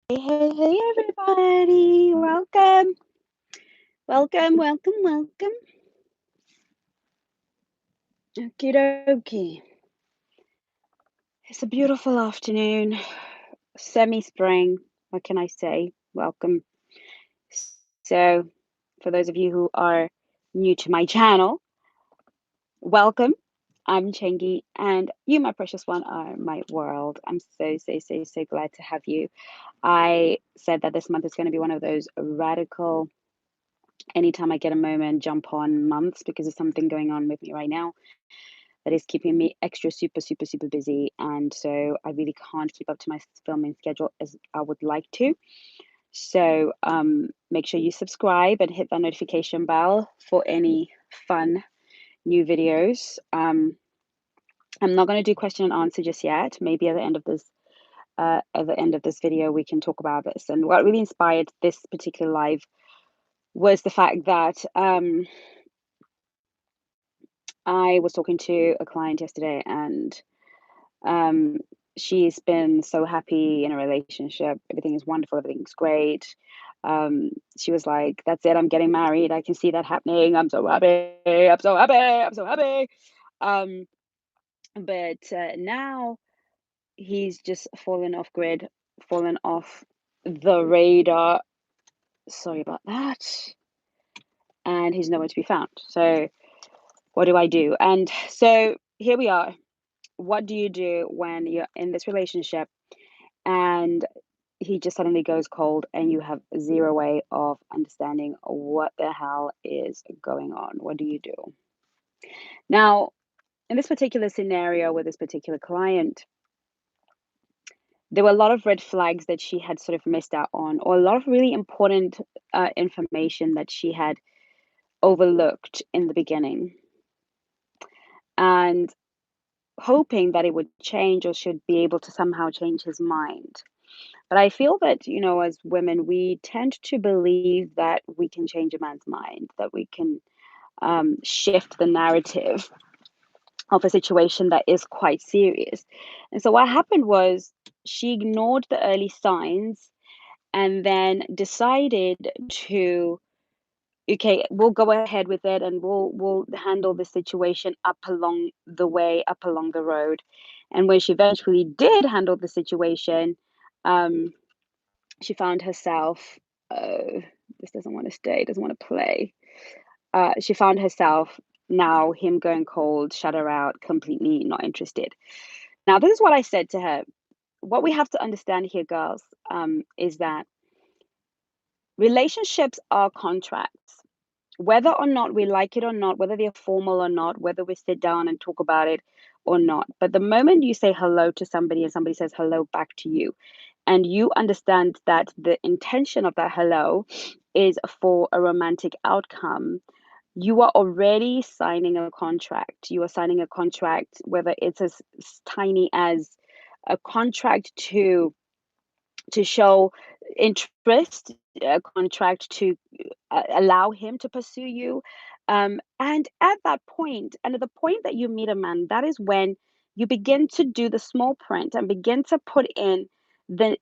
Hey, everybody. Welcome. Welcome. Okie dokie. It's a beautiful afternoon, semi-spring. What can I say? Welcome. So, for those of you who are new to my channel, welcome. I'm Chengi, and you, my precious one, are my world. I'm so glad to have you. I said that this month is going to be one of those radical, anytime I get a moment, jump on months because there's something going on with me right now that is keeping me extra super busy. And so I really can't keep up to my filming schedule as I would like to. So make sure you subscribe and hit that notification bell for any fun new videos. I'm not going to do question and answer just yet. Maybe at the end of this video, we can talk about this. And what really inspired this particular live was the fact that I was talking to a client yesterday, and um, she's been so happy in a relationship. Everything is wonderful. Everything's great. She was like, "That's it. I'm getting married. I can see that happening. I'm so happy. I'm so happy. I'm so happy." Um, but now he's just fallen off grid, fallen off the radar. Sorry about that. And he's nowhere to be found. So what do I do? And so here we are. What do you do when you're in this relationship and he just suddenly goes cold and you have zero way of understanding what the hell is going on? What do you do? Now, in this particular scenario with this particular client, there were a lot of red flags that she had sort of missed out on, or a lot of really important information that she had overlooked in the beginning. And hoping that it would change or should be able to somehow change his mind. But I feel that, as women, we tend to believe that we can change a man's mind, that we can shift the narrative of a situation that is quite serious. And so what happened was she ignored the early signs and then decided to, okay, we'll go ahead with it and we'll handle the situation up along the way, up along the road. And when she eventually did handle the situation, um, she found herself, oh, this doesn't want to stay, doesn't want to play. She found herself now, him going cold, shut her out, completely not interested. Now, this is what I said to her. What we have to understand here, girls, is that relationships are contracts. Whether or not we like it or not, whether they're formal or not, whether we sit down and talk about it or not. But the moment you say hello to somebody and somebody says hello back to you, and you understand that the intention of that hello is for a romantic outcome, you are already signing a contract. You are signing a contract, whether it's as tiny as a contract to show interest, a contract to allow him to pursue you. And at that point, and at the point that you meet a man, that is when you begin to do the small print and begin to put in the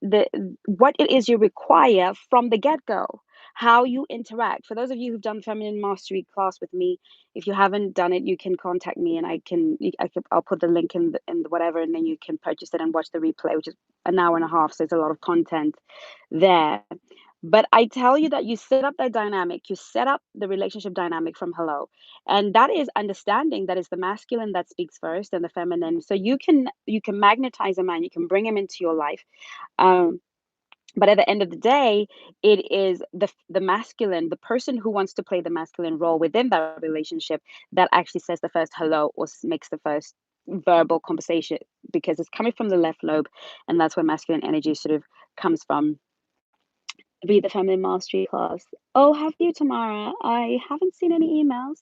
what it is you require from the get-go, how you interact. For those of you who've done feminine mastery class with me, if you haven't done it, you can contact me and I'll put the link in the whatever, and then you can purchase it and watch the replay, which is an hour and a half. So there's a lot of content there. But I tell you that you set up that dynamic, you set up the relationship dynamic from hello. And that is understanding that is the masculine that speaks first and the feminine. So you can magnetize a man, you can bring him into your life. Um, but at the end of the day, it is the masculine, the person who wants to play the masculine role within that relationship that actually says the first hello or makes the first verbal conversation, because it's coming from the left lobe, and that's where masculine energy sort of comes from. Read the feminine mastery class. Oh, have you, Tamara? I haven't seen any emails.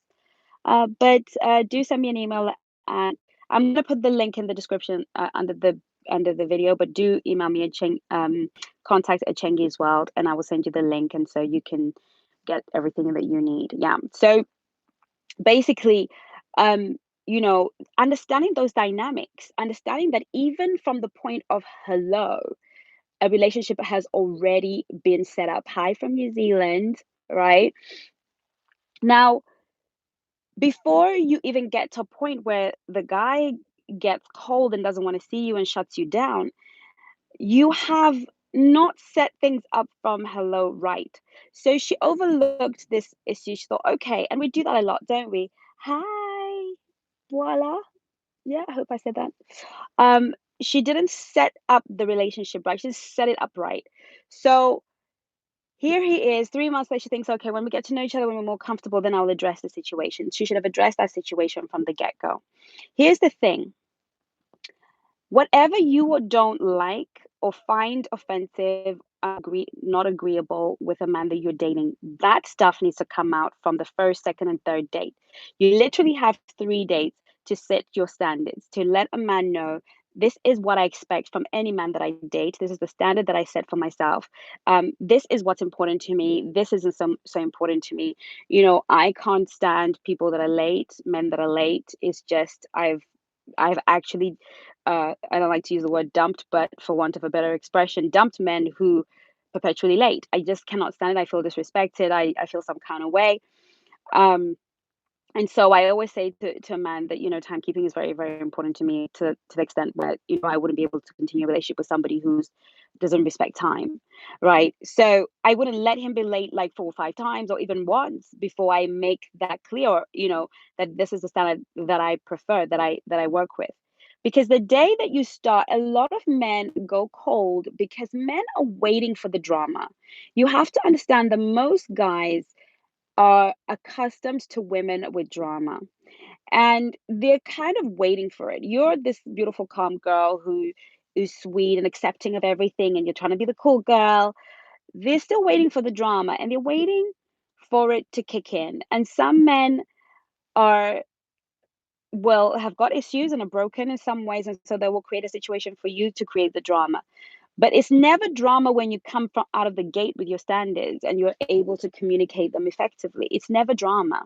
But do send me an email, and I'm gonna put the link in the description under the video. But do email me at contact at Chengi'S World, and I will send you the link, and so you can get everything that you need. Yeah. So basically, um, understanding those dynamics, understanding that even from the point of hello, a relationship has already been set up. Hi from New Zealand, right? Now, before you even get to a point where the guy gets cold and doesn't want to see you and shuts you down, you have not set things up from hello right. So she overlooked this issue. She thought, okay, and we do that a lot, don't we? Hi, voila. Yeah, I hope I said that. Um, she didn't set up the relationship right. She didn't set it up right. So here he is, 3 months later. She thinks, okay, when we get to know each other, when we're more comfortable, then I'll address the situation. She should have addressed that situation from the get go. Here's the thing: whatever you don't like or find offensive, not agreeable with a man that you're dating, that stuff needs to come out from the first, second, and third date. You literally have 3 dates to set your standards, to let a man know this is what I expect from any man that I date. This is the standard that I set for myself. This is what's important to me. This isn't so important to me. I can't stand people that are late, men that are late. It's just I've actually, I don't like to use the word dumped, but for want of a better expression, dumped men who perpetually late. I just cannot stand it. I feel disrespected. I feel some kind of way. Um, and so I always say to a man that, timekeeping is very, very important to me, to the extent where, I wouldn't be able to continue a relationship with somebody who's doesn't respect time. Right. So I wouldn't let him be late like 4 or 5 times or even once before I make that clear, that this is the standard that I prefer, that I work with. Because the day that you start, a lot of men go cold because men are waiting for the drama. You have to understand that most guys are accustomed to women with drama, and they're kind of waiting for it. You're this beautiful, calm girl who is sweet and accepting of everything, and you're trying to be the cool girl. They're still waiting for the drama, and they're waiting for it to kick in. And some men are, well, have got issues and are broken in some ways, and so they will create a situation for you to create the drama. But it's never drama when you come from out of the gate with your standards and you're able to communicate them effectively. It's never drama.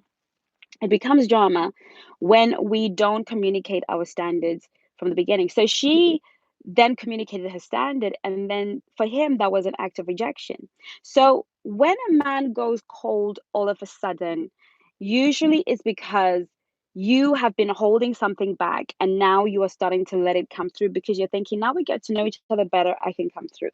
It becomes drama when we don't communicate our standards from the beginning. So she then communicated her standard, and then for him, that was an act of rejection. So when a man goes cold all of a sudden, usually it's because you have been holding something back and now you are starting to let it come through because you're thinking, now we get to know each other better, I can come through.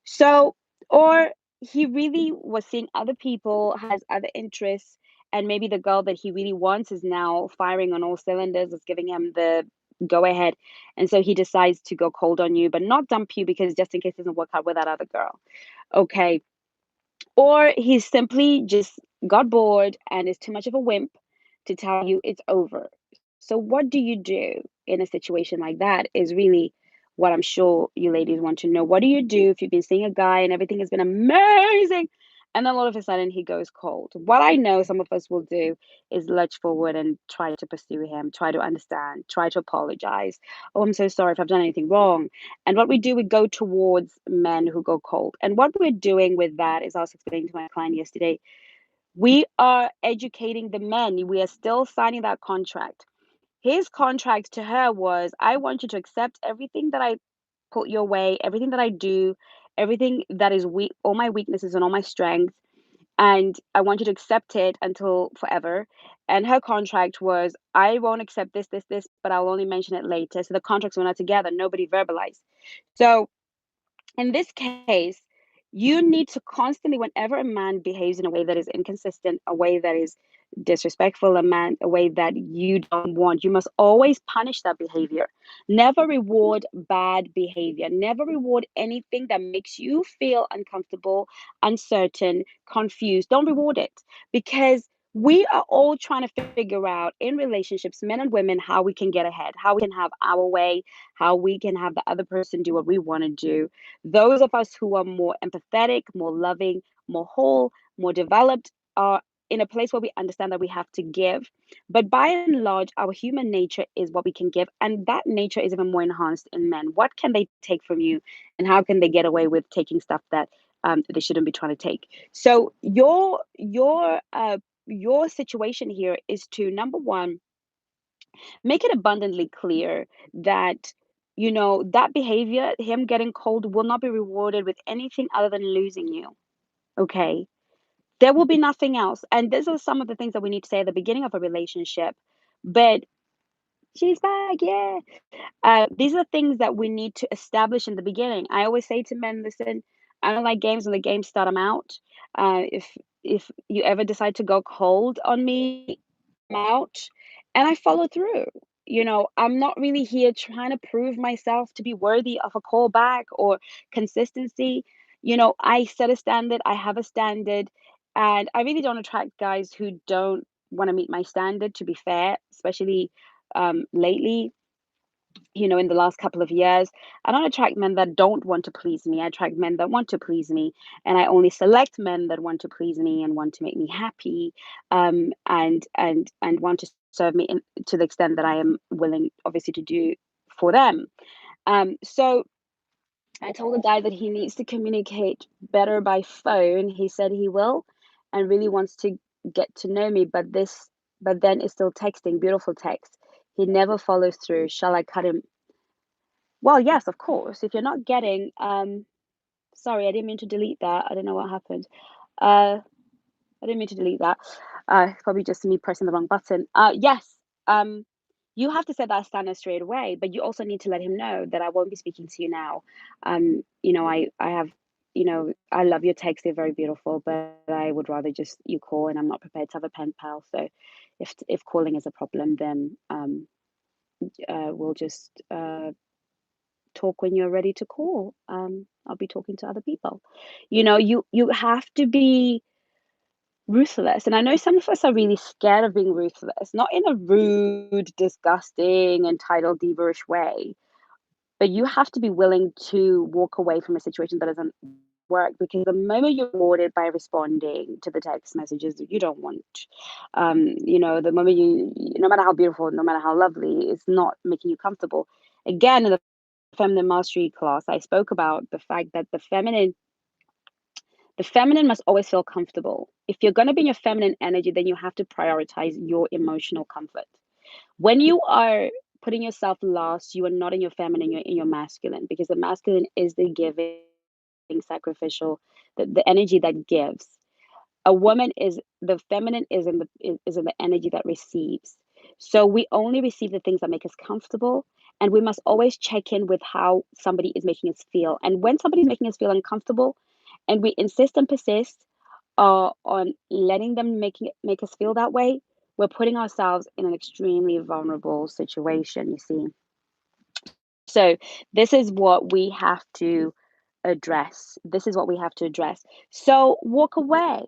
So, or he really was seeing other people, has other interests, and maybe the girl that he really wants is now firing on all cylinders, is giving him the go ahead. And so he decides to go cold on you, but not dump you because just in case it doesn't work out with that other girl. Okay. Or he simply just got bored and is too much of a wimp to tell you it's over. So, what do you do in a situation like that is really what I'm sure you ladies want to know. What do you do if you've been seeing a guy and everything has been amazing, and then all of a sudden he goes cold? What I know some of us will do is lurch forward and try to pursue him, try to understand, try to apologize. Oh, I'm so sorry if I've done anything wrong. And what we do, we go towards men who go cold. And what we're doing with that is, I was explaining to my client yesterday, we are educating the men. We are still signing that contract. His contract to her was, I want you to accept everything that I put your way, everything that I do, everything that is weak, all my weaknesses and all my strengths. And I want you to accept it until forever. And her contract was, I won't accept this, but I'll only mention it later. So the contracts were not together. Nobody verbalized. So in this case, you need to constantly, whenever a man behaves in a way that is inconsistent, a way that is disrespectful, a way that you don't want, you must always punish that behavior. Never reward bad behavior. Never reward anything that makes you feel uncomfortable, uncertain, confused. Don't reward it, because we are all trying to figure out in relationships, men and women, how we can get ahead, how we can have our way, how we can have the other person do what we want to do. Those of us who are more empathetic, more loving, more whole, more developed are in a place where we understand that we have to give. But by and large, our human nature is what we can give. And that nature is even more enhanced in men. What can they take from you? And how can they get away with taking stuff that they shouldn't be trying to take? So your situation here is to, number one, make it abundantly clear that that behavior, him getting cold, will not be rewarded with anything other than losing you. Okay. There will be nothing else. And these are some of the things that we need to say at the beginning of a relationship. But she's back, yeah. These are things that we need to establish in the beginning. I always say to men, listen, I don't like games when the games start them out. If you ever decide to go cold on me, I'm out, and I follow through. I'm not really here trying to prove myself to be worthy of a call back or consistency. I set a standard, I have a standard, and I really don't attract guys who don't want to meet my standard, to be fair, especially lately, in the last couple of years. I don't attract men that don't want to please me. I attract men that want to please me, and I only select men that want to please me and want to make me happy, and want to serve me to the extent that I am willing, obviously, to do for them. So I told the guy that he needs to communicate better by phone. He said he will, and really wants to get to know me, but then it's still texting, beautiful text. He never follows through. Shall I cut him? Well, yes, of course. If you're not getting, sorry, I didn't mean to delete that. I don't know what happened. Uh, I didn't mean to delete that. It's probably just me pressing the wrong button. Yes, you have to set that standard straight away, but you also need to let him know that I won't be speaking to you now. I have, I love your texts. They're very beautiful, but I would rather just you call, and I'm not prepared to have a pen pal. So, if calling is a problem, then we'll just talk when you're ready to call. I'll be talking to other people. You have to be ruthless. And I know some of us are really scared of being ruthless, not in a rude, disgusting, entitled, diva-ish way, but you have to be willing to walk away from a situation that doesn't work, because the moment you're rewarded by responding to the text messages that you don't want, the moment no matter how beautiful, no matter how lovely, it's not making you comfortable. Again, in the feminine mastery class, I spoke about the fact that the feminine must always feel comfortable. If you're going to be in your feminine energy, then you have to prioritize your emotional comfort. When you are putting yourself last, you are not in your feminine, you're in your masculine, because the masculine is the giving, sacrificial, the energy that gives. A woman is the feminine is in the energy that receives. So we only receive the things that make us comfortable, and we must always check in with how somebody is making us feel. And when somebody's making us feel uncomfortable, and we insist and persist on letting them make us feel that way, we're putting ourselves in an extremely vulnerable situation, you see. So this is what we have to address. This is what we have to address. So walk away,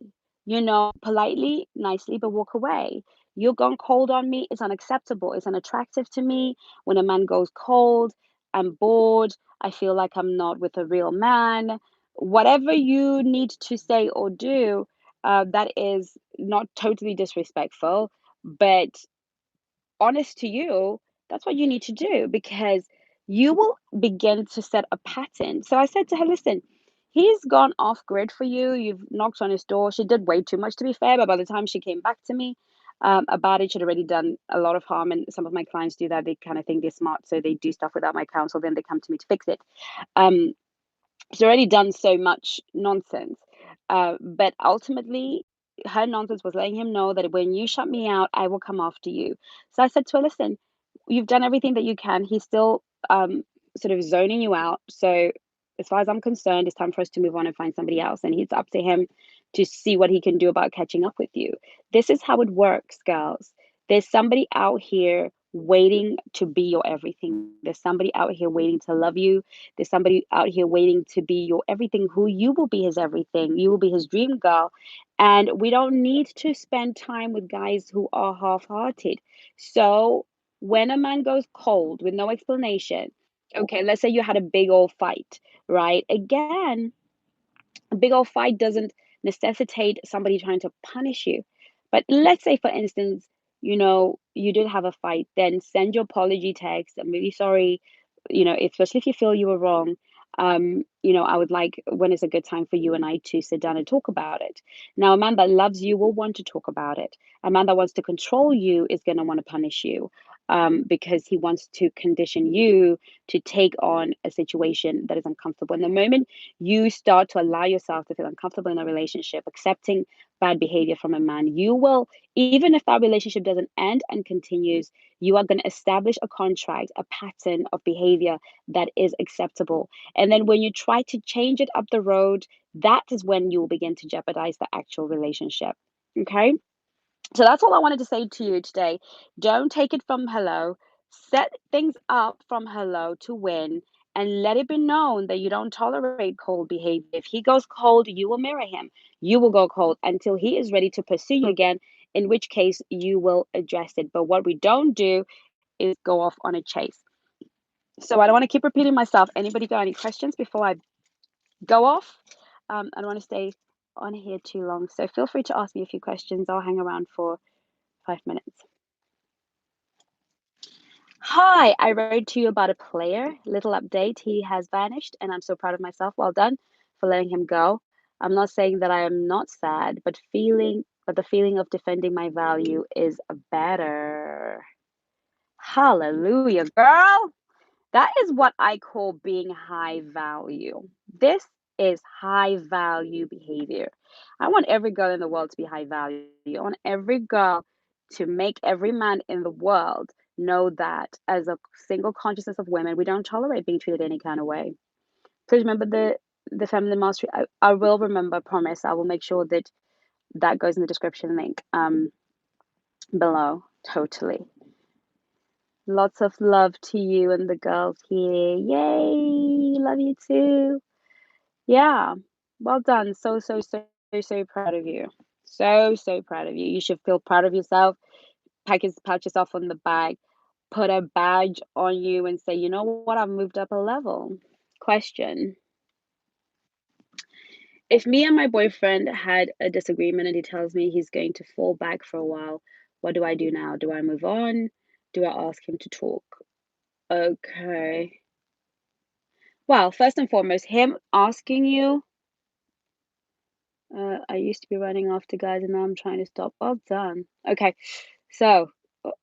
politely, nicely, but walk away. You're gone cold on me. It's unacceptable. It's unattractive to me. When a man goes cold, I'm bored. I feel like I'm not with a real man. Whatever you need to say or do, that is not totally disrespectful, but honest to you, that's what you need to do, because you will begin to set a pattern. So I said to her, listen, he's gone off grid for you. You've knocked on his door. She did way too much, to be fair, but by the time she came back to me about it, she'd already done a lot of harm. And some of my clients do that. They kind of think they're smart, so they do stuff without my counsel. Then they come to me to fix it. Um, she's already done so much nonsense. But ultimately, her nonsense was letting him know that when you shut me out, I will come after you. So I said to her, listen, you've done everything that you can. He's still sort of zoning you out. So as far as I'm concerned, it's time for us to move on and find somebody else. And it's up to him to see what he can do about catching up with you. This is how it works, girls. There's somebody out here waiting to be your everything. There's somebody out here waiting to love you. There's somebody out here waiting to be your everything, who you will be his everything. You will be his dream girl. And we don't need to spend time with guys who are half hearted. So when a man goes cold with no explanation, okay, let's say you had a big old fight, right? Again, a big old fight doesn't necessitate somebody trying to punish you. But let's say, for instance, you did have a fight, then send your apology text. I'm really sorry, especially if you feel you were wrong. I would like, when is a good time for you and I to sit down and talk about it. Now, a man that loves you will want to talk about it. A man that wants to control you is going to want to punish you. because he wants to condition you to take on a situation that is uncomfortable. And the moment you start to allow yourself to feel uncomfortable in a relationship, accepting bad behavior from a man, you will, even if that relationship doesn't end and continues, you are going to establish a contract, a pattern of behavior that is acceptable. And then when you try to change it up the road, that is when you will begin to jeopardize the actual relationship. Okay. So that's all I wanted to say to you today. Don't take it from hello. Set things up from hello to win and let it be known that you don't tolerate cold behavior. If he goes cold, you will mirror him. You will go cold until he is ready to pursue you again, in which case you will address it. But what we don't do is go off on a chase. So I don't want to keep repeating myself. Anybody got any questions before I go off? I don't want to stay on here too long. So feel free to ask me a few questions. I'll hang around for 5 minutes. Hi, I wrote to you about a player. Little update, he has vanished, and I'm so proud of myself. Well done for letting him go. I'm not saying that I am not sad, but the feeling of defending my value is better. Hallelujah, girl. That is what I call being high value. This is high value behavior. I want every girl in the world to be high value. I want every girl to make every man in the world know that as a single consciousness of women, we don't tolerate being treated any kind of way. Please remember the feminine mastery. I will remember, I promise. I will make sure that that goes in the description link below. Totally. Lots of love to you and the girls here. Yay! Love you too. Yeah. Well done. So proud of you. So proud of you. You should feel proud of yourself. Pat yourself on the back. Put a badge on you and say, you know what? I've moved up a level. Question. If me and my boyfriend had a disagreement and he tells me he's going to fall back for a while, what do I do now? Do I move on? Do I ask him to talk? Okay. Well, first and foremost, him asking you, I used to be running after guys and now I'm trying to stop. Well done. Okay. So,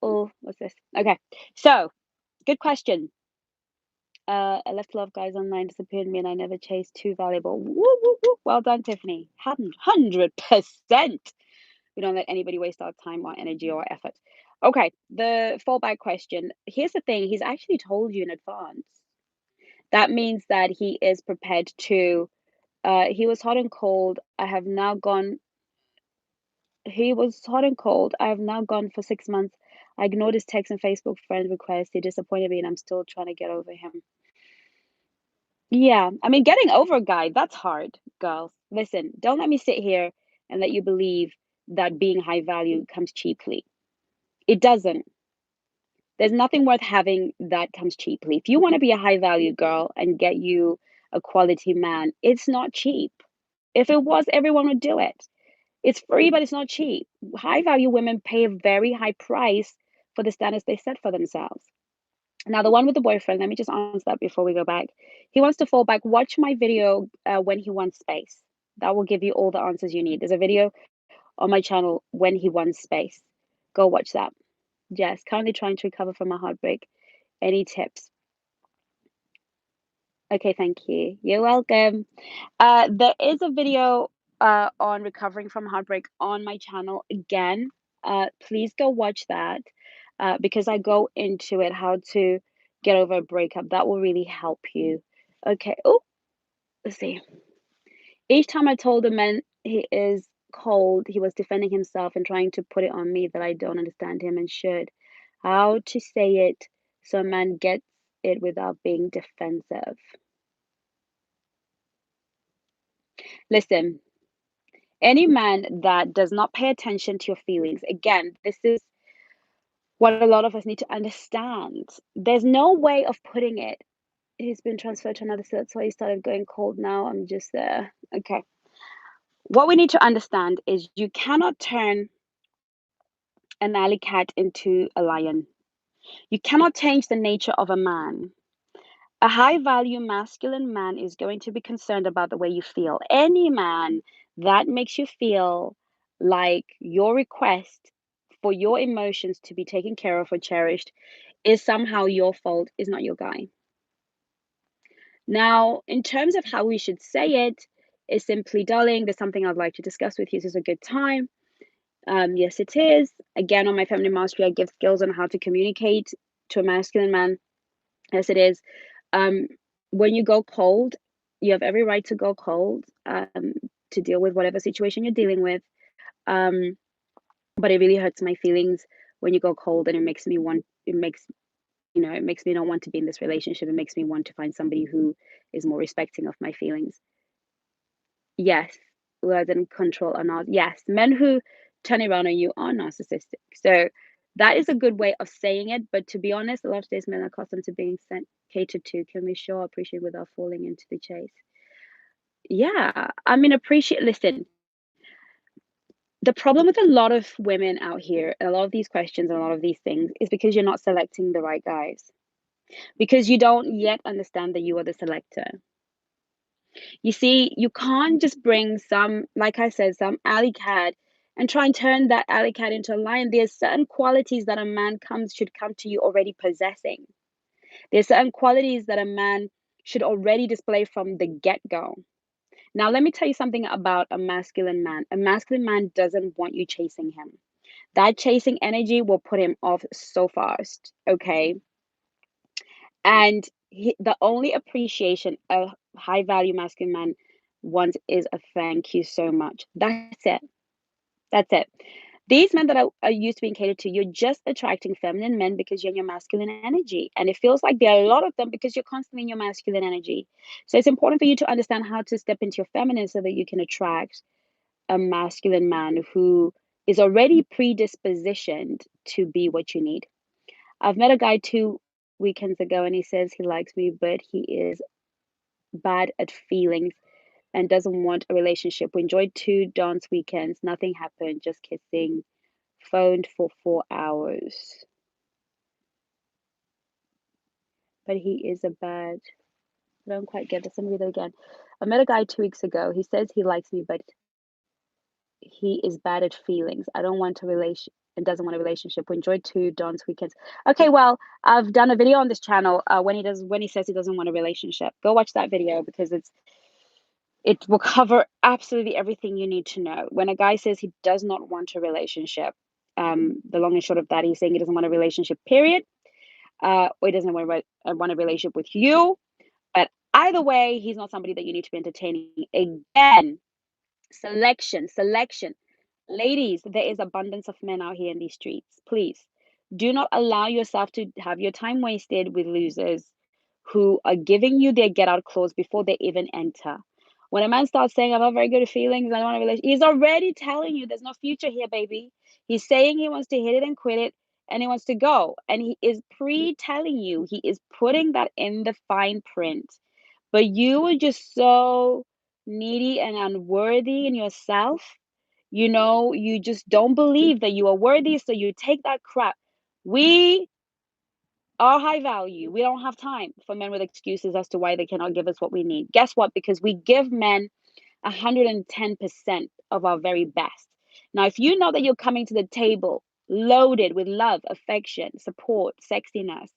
oh, what's this? Okay. So, good question. I left love guys online, disappeared me, and I never chased too valuable. Woo, woo, woo. Well done, Tiffany. 100%. We don't let anybody waste our time or energy or effort. Okay. The fallback question. Here's the thing. He's actually told you in advance. That means that he is prepared to. He was hot and cold. He was hot and cold. I have now gone for 6 months. I ignored his text and Facebook friend requests. He disappointed me, and I'm still trying to get over him. Yeah, I mean, getting over a guy, that's hard, girls. Listen, don't let me sit here and let you believe that being high value comes cheaply. It doesn't. There's nothing worth having that comes cheaply. If you want to be a high value girl and get you a quality man, it's not cheap. If it was, everyone would do it. It's free, but it's not cheap. High value women pay a very high price for the standards they set for themselves. Now, the one with the boyfriend, let me just answer that before we go back. He wants to fall back. Watch my video when he wants space. That will give you all the answers you need. There's a video on my channel when he wants space. Go watch that. Yes, currently trying to recover from a heartbreak. Any tips? Okay, thank you. You're welcome. There is a video on recovering from heartbreak on my channel again. Please go watch that because I go into it how to get over a breakup. That will really help you. Okay. Oh, let's see. Each time I told a man he is cold, he was defending himself and trying to put it on me that I don't understand him and should. How to say it so a man gets it without being defensive. Listen, any man that does not pay attention to your feelings, again, this is what a lot of us need to understand. There's no way of putting it. He's been transferred to another set, so he started going cold now. I'm just there. Okay. What we need to understand is you cannot turn an alley cat into a lion. You cannot change the nature of a man. A high value masculine man is going to be concerned about the way you feel. Any man that makes you feel like your request for your emotions to be taken care of or cherished is somehow your fault, is not your guy. Now, in terms of how we should say it, is simply, darling, there's something I'd like to discuss with you. Is this a good time? Yes, it is. Again, on my feminine mastery, I give skills on how to communicate to a masculine man. Yes, it is. Um, when you go cold, you have every right to go cold, to deal with whatever situation you're dealing with. Um, but it really hurts my feelings when you go cold, and it makes me not want to be in this relationship. It makes me want to find somebody who is more respecting of my feelings. Yes, rather than control or not. Yes, men who turn around on you are narcissistic. So that is a good way of saying it. But to be honest, a lot of these men are accustomed to being sent catered to. Can we show appreciate without falling into the chase? Yeah, I mean, appreciate. Listen, the problem with a lot of women out here, a lot of these questions and a lot of these things, is because you're not selecting the right guys. Because you don't yet understand that you are the selector. You see, you can't just bring some, like I said, some alley cat and try and turn that alley cat into a lion. There's certain qualities that a man comes should come to you already possessing. There's certain qualities that a man should already display from the get-go. Now, let me tell you something about a masculine man. A masculine man doesn't want you chasing him. That chasing energy will put him off so fast, okay? And the only appreciation a high value masculine man wants is a thank you so much. That's it. That's it. These men that are used to being catered to, you're just attracting feminine men because you're in your masculine energy. And it feels like there are a lot of them because you're constantly in your masculine energy. So it's important for you to understand how to step into your feminine so that you can attract a masculine man who is already predispositioned to be what you need. I've met a guy 2 weekends ago and he says he likes me, but he is bad at feelings and doesn't want a relationship. We enjoyed 2 dance weekends, nothing happened, just kissing, phoned for 4 hours. But he is a bad, I don't quite get this. Let me read it again. I met a guy 2 weeks ago. He says he likes me, but he is bad at feelings. I don't want a relation and doesn't want a relationship. We enjoyed 2 dance weekends. Okay, well, I've done a video on this channel when he says he doesn't want a relationship. Go watch that video because it will cover absolutely everything you need to know. When a guy says he does not want a relationship, the long and short of that, he's saying he doesn't want a relationship, period. Or he doesn't want a relationship with you. But either way, he's not somebody that you need to be entertaining. Again, selection, selection. Ladies, there is abundance of men out here in these streets. Please do not allow yourself to have your time wasted with losers who are giving you their get out clause before they even enter. When a man starts saying, I'm not very good at feelings, I don't want a relationship, he's already telling you there's no future here, baby. He's saying he wants to hit it and quit it and he wants to go. And he is pre telling you, he is putting that in the fine print. But you are just so needy and unworthy in yourself. You just don't believe that you are worthy, so you take that crap. We are high value. We don't have time for men with excuses as to why they cannot give us what we need. Guess what? Because we give men 110% of our very best. Now, if you know that you're coming to the table loaded with love, affection, support, sexiness,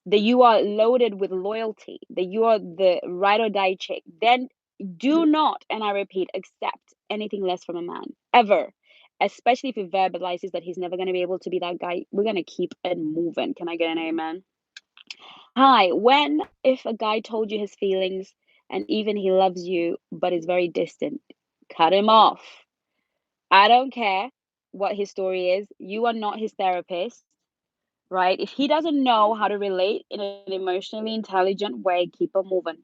that you are loaded with loyalty, that you are the ride or die chick, then do not, and I repeat, accept anything less from a man, ever. Especially if he verbalizes that he's never going to be able to be that guy. We're going to keep it moving. Can I get an amen? Hi, if a guy told you his feelings and even he loves you, but is very distant, cut him off. I don't care what his story is. You are not his therapist, right? If he doesn't know how to relate in an emotionally intelligent way, keep it moving.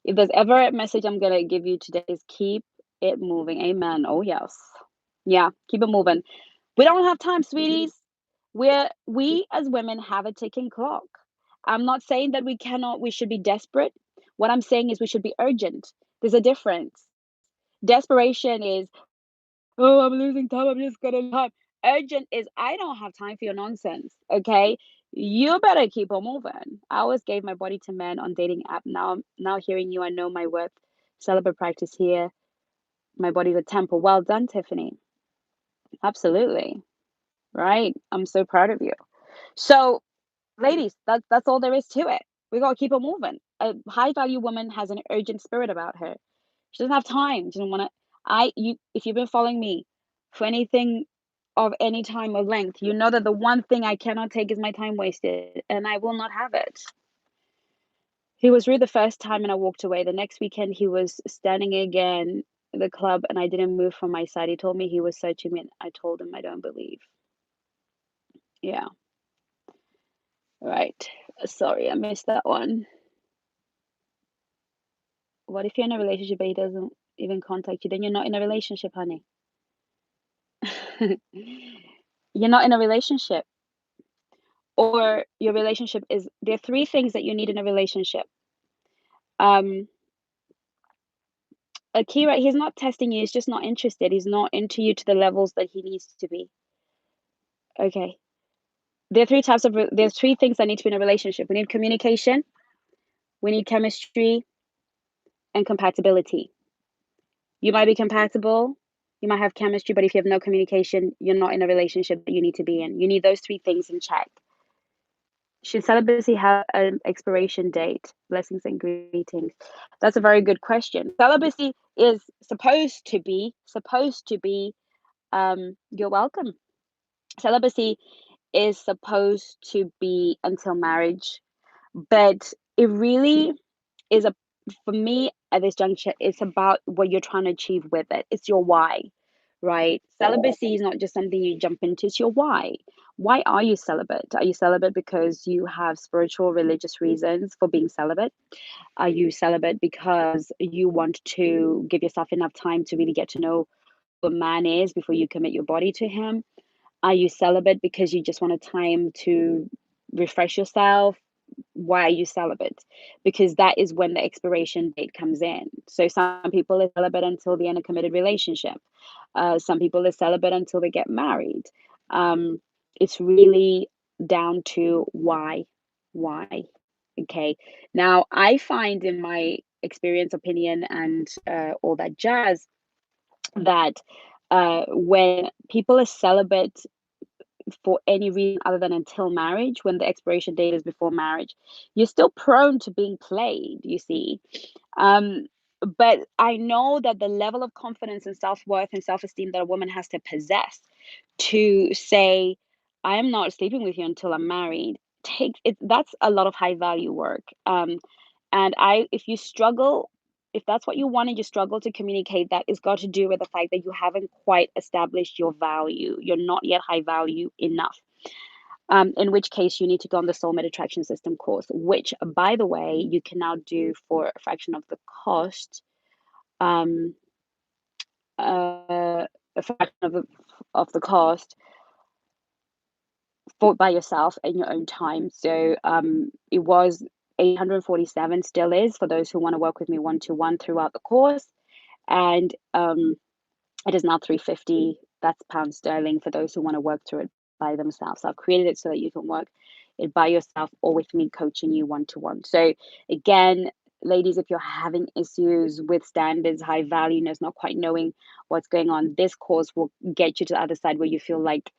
If there's ever a message I'm gonna give you today is keep it moving. Amen. Oh yes. Yeah, keep it moving. We don't have time, sweeties. We as women have a ticking clock. I'm not saying that we should be desperate. What I'm saying is we should be urgent. There's a difference. Desperation is, oh, I'm losing time. I'm just gonna time. Urgent is, I don't have time for your nonsense. Okay, you better keep on moving. I always gave my body to men on dating app. Now hearing you, I know my worth. Celebrate practice here. My body's a temple. Well done, Tiffany. Absolutely. Right. I'm so proud of you. So Ladies, that's all there is to it. We gotta keep it moving. A high value woman has an urgent spirit about her. She doesn't have time. She doesn't wanna if you've been following me for anything of any time or length, you know that the one thing I cannot take is my time wasted, and I will not have it. He was rude the first time and I walked away. The next weekend, he was standing again in the club and I didn't move from my side. He told me he was searching me and I told him I don't believe. Yeah, right. Sorry, I missed that one. What if you're in a relationship but he doesn't even contact you? Then you're not in a relationship, honey. You're not in a relationship. Or your relationship is there are three things that you need in a relationship. Um, Akira, he's not testing you, he's just not interested. He's not into you to the levels that he needs to be. Okay. There's three things that need to be in a relationship. We need communication, we need chemistry, and compatibility. You might be compatible, you might have chemistry, but if you have no communication, you're not in a relationship that you need to be in. You need those three things in check. Should celibacy have an expiration date? Blessings and greetings. That's a very good question. Celibacy is supposed to be, you're welcome. Celibacy is supposed to be until marriage, but it really is a for me at this juncture, it's about what you're trying to achieve with it. It's your why, right? Celibacy is not just something you jump into, it's your why. Why are you celibate? Are you celibate because you have spiritual, religious reasons for being celibate? Are you celibate because you want to give yourself enough time to really get to know who a man is before you commit your body to him? Are you celibate because you just want a time to refresh yourself? Why are you celibate? Because that is when the expiration date comes in. So some people are celibate until they're in a committed relationship. Some people are celibate until they get married. It's really down to why. Why? Okay. Now, I find in my experience, opinion, and all that jazz that when people are celibate for any reason other than until marriage, when the expiration date is before marriage, you're still prone to being played, you see. Um, but I know that the level of confidence and self worth and self esteem that a woman has to possess to say, I am not sleeping with you until I'm married, takes it that's a lot of high value work. And if you struggle, if that's what you want and you struggle to communicate that, it's got to do with the fact that you haven't quite established your value. You're not yet high value enough. In which case, you need to go on the Soulmate Attraction System course, which, by the way, you can now do for a fraction of the cost. Um, a fraction of the cost for by yourself in your own time. So it was 847, still is for those who want to work with me one to one throughout the course, and it is now 350. That's pound sterling for those who want to work through it by themselves. So I've created it so that you can work it by yourself or with me coaching you one to one. So again, ladies, if you're having issues with standards, high valueness, not quite knowing what's going on, this course will get you to the other side where you feel like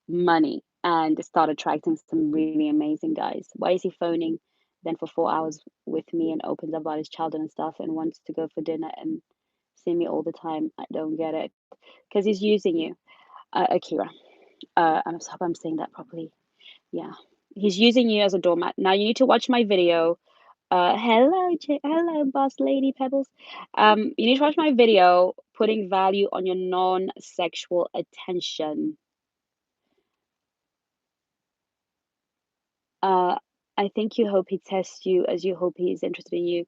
money and start attracting some really amazing guys. Why is he phoning then for 4 hours with me and opens up about his childhood and stuff and wants to go for dinner and see me all the time? I don't get it. Because he's using you, Akira. I hope I'm saying that properly. Yeah. He's using you as a doormat. Now you need to watch my video. Hello, boss lady Pebbles. You need to watch my video, putting value on your non-sexual attention. Uh, I think you hope he tests you as you hope he is interested in you.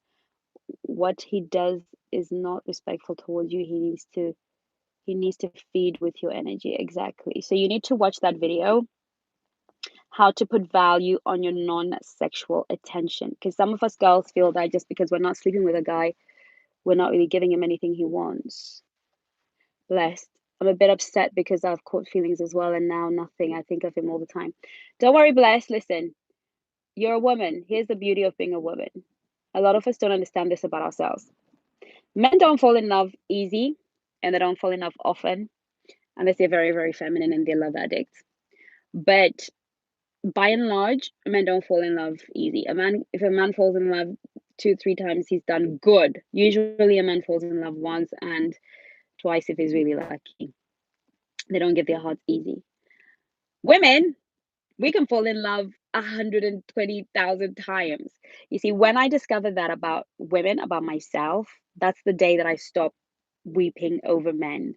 What he does is not respectful towards you. He needs to feed with your energy. Exactly. So you need to watch that video, how to put value on your non-sexual attention. Because some of us girls feel that just because we're not sleeping with a guy, we're not really giving him anything he wants. Blessed. I'm a bit upset because I've caught feelings as well, and now nothing. I think of him all the time. Don't worry, Blessed. Listen, you're a woman. Here's the beauty of being a woman. A lot of us don't understand this about ourselves. Men don't fall in love easy, and they don't fall in love often, unless they're very, very feminine and they're love addicts. But by and large, men don't fall in love easy. If a man falls in love 2, 3 times, he's done good. Usually, a man falls in love once and twice if he's really lucky. They don't get their hearts easy. Women, we can fall in love 120,000 times. You see, when I discovered that about women, about myself, that's the day that I stopped weeping over men.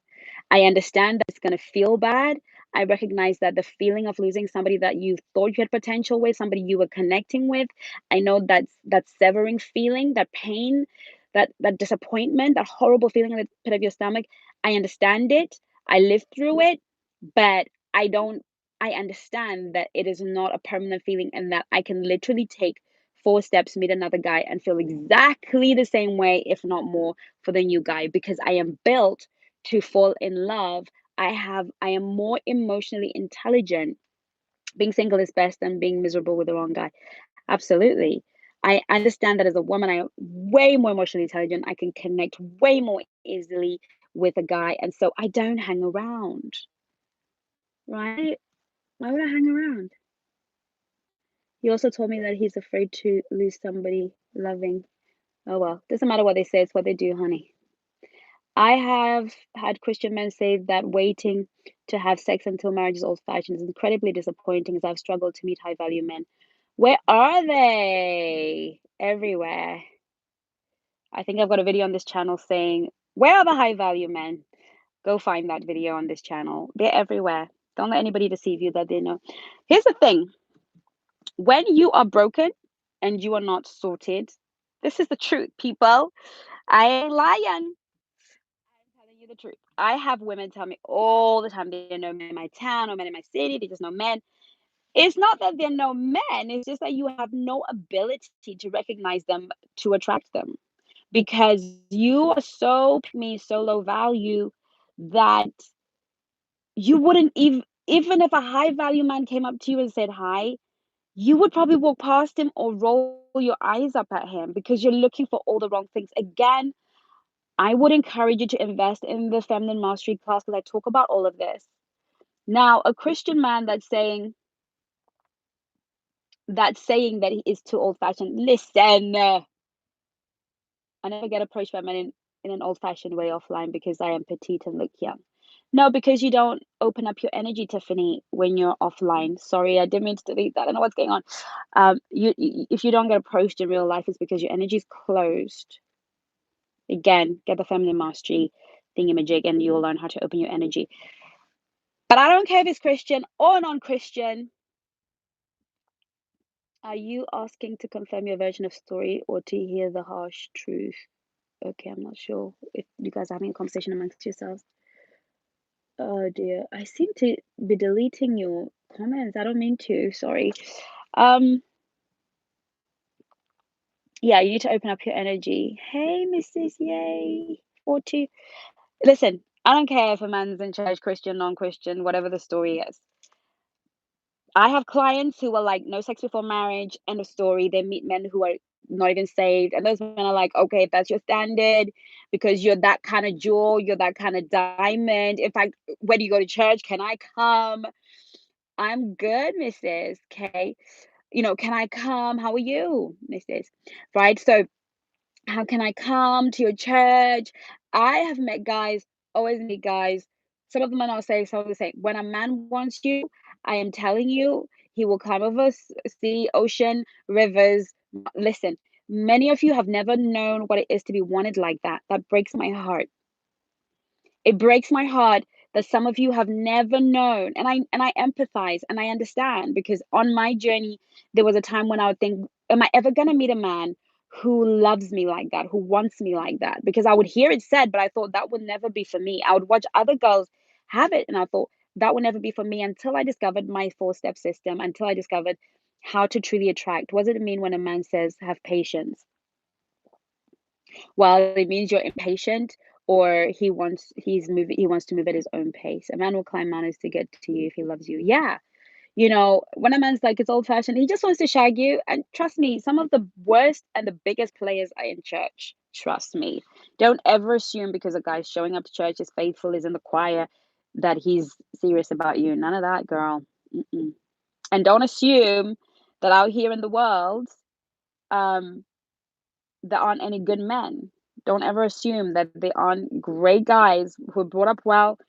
I understand that it's going to feel bad. I recognize that the feeling of losing somebody that you thought you had potential with, somebody you were connecting with, I know that's that severing feeling, that pain, that disappointment, that horrible feeling in the pit of your stomach. I understand it. I lived through it, but I don't I understand that it is not a permanent feeling and that I can literally take 4 steps, meet another guy, and feel exactly the same way, if not more, for the new guy because I am built to fall in love. I am more emotionally intelligent. Being single is best than being miserable with the wrong guy. Absolutely. I understand that as a woman, I am way more emotionally intelligent. I can connect way more easily with a guy. And so I don't hang around, right? Why would I hang around? He also told me that he's afraid to lose somebody loving. Oh well, doesn't matter what they say, it's what they do, honey. I have had Christian men say that waiting to have sex until marriage is old fashioned is incredibly disappointing as I've struggled to meet high value men. Where are they? Everywhere. I think I've got a video on this channel saying, where are the high value men? Go find that video on this channel. They're everywhere. Don't let anybody deceive you that they know. Here's the thing, when you are broken and you are not sorted, this is the truth, people. I ain't lying. I'm telling you the truth. I have women tell me all the time they know men in my town or men in my city, they just know men. It's not that they're no men, it's just that you have no ability to recognize them to attract them because you are so pick me, so low value that you wouldn't even if a high value man came up to you and said hi, you would probably walk past him or roll your eyes up at him because you're looking for all the wrong things. Again, I would encourage you to invest in the feminine mastery class because I talk about all of this. Now, a Christian man that's saying that he is too old fashioned. Listen, I never get approached by men in an old fashioned way offline because I am petite and look young. No, because you don't open up your energy, Tiffany, when you're offline. Sorry, I didn't mean to delete that. I don't know what's going on. If you don't get approached in real life, it's because your energy is closed. Again, get the feminine mastery thingamajig, and you'll learn how to open your energy. But I don't care if it's Christian or non-Christian. Are you asking to confirm your version of story or to hear the harsh truth? Okay, I'm not sure if you guys are having a conversation amongst yourselves. Oh dear, I seem to be deleting your comments. I don't mean to, sorry. Um, yeah, you need to open up your energy. Hey, Mrs. Yay, 42. Listen, I don't care if a man's in church, Christian, non-Christian, whatever the story is. I have clients who are like, no sex before marriage, end of story. They meet men who are not even saved. And those men are like, okay, if that's your standard, because you're that kind of jewel, you're that kind of diamond. In fact, when you go to church, can I come? I'm good, Mrs. K. Can I come? How are you, Mrs. Right? So how can I come to your church? I have met guys, always meet guys. Some of them are not saying, some of them say, when a man wants you, I am telling you, he will climb over sea, ocean, rivers. Listen, many of you have never known what it is to be wanted like that. That breaks my heart. It breaks my heart that some of you have never known, and I empathize and I understand because on my journey there was a time when I would think, am I ever going to meet a man who loves me like that, who wants me like that? Because I would hear it said, but I thought that would never be for me. I would watch other girls have it and I thought that would never be for me until I discovered my 4-step system, until I discovered how to truly attract. What does it mean when a man says have patience? Well, it means you're impatient or he wants to move at his own pace. A man will climb mountains to get to you if he loves you. Yeah. When a man's like it's old fashioned, he just wants to shag you. And trust me, some of the worst and the biggest players are in church. Trust me. Don't ever assume because a guy's showing up to church, is faithful, is in the choir, that he's serious about you. None of that, girl. Mm-mm. And don't assume that out here in the world, um, there aren't any good men. Don't ever assume that they aren't great guys who are brought up well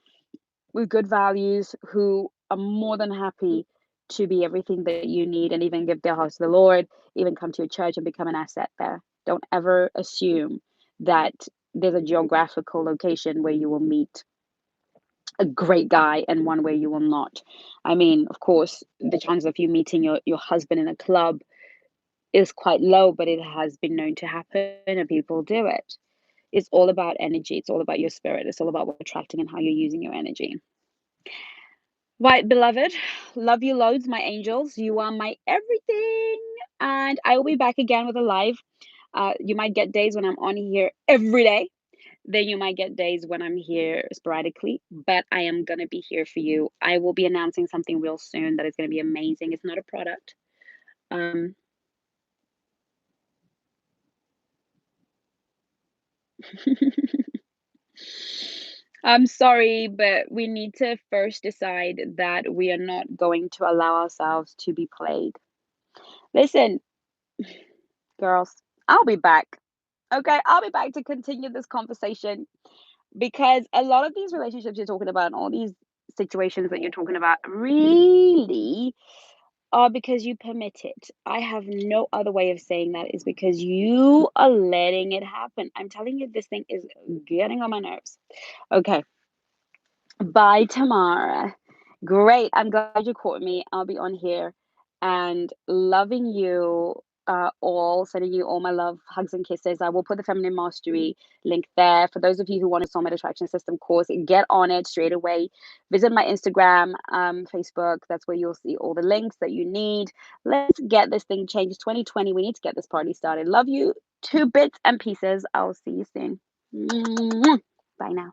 with good values, who are more than happy to be everything that you need and even give their hearts to the Lord, even come to your church and become an asset there. Don't ever assume that there's a geographical location where you will meet a great guy and one where you will not. I mean, of course, the chance of you meeting your husband in a club is quite low, but it has been known to happen and people do it. It's all about energy. It's all about your spirit. It's all about what you're attracting and how you're using your energy. Right, beloved, love you loads, my angels. You are my everything. And I will be back again with a live. You might get days when I'm on here every day. Then you might get days when I'm here sporadically, but I am going to be here for you. I will be announcing something real soon that is going to be amazing. It's not a product. Um, I'm sorry, but we need to first decide that we are not going to allow ourselves to be played. Listen, girls, I'll be back. Okay, I'll be back to continue this conversation because a lot of these relationships you're talking about and all these situations that you're talking about really are because you permit it. I have no other way of saying that is because you are letting it happen. I'm telling you, this thing is getting on my nerves. Okay, bye, Tamara. Great. I'm glad you caught me. I'll be on here and loving you all, sending you all my love, hugs, and kisses. I will put the Feminine Mastery link there. For those of you who want a Soulmate Attraction System course, get on it straight away. Visit my Instagram, Facebook. That's where you'll see all the links that you need. Let's get this thing changed. 2020, we need to get this party started. Love you to bits and pieces. I'll see you soon. Bye now.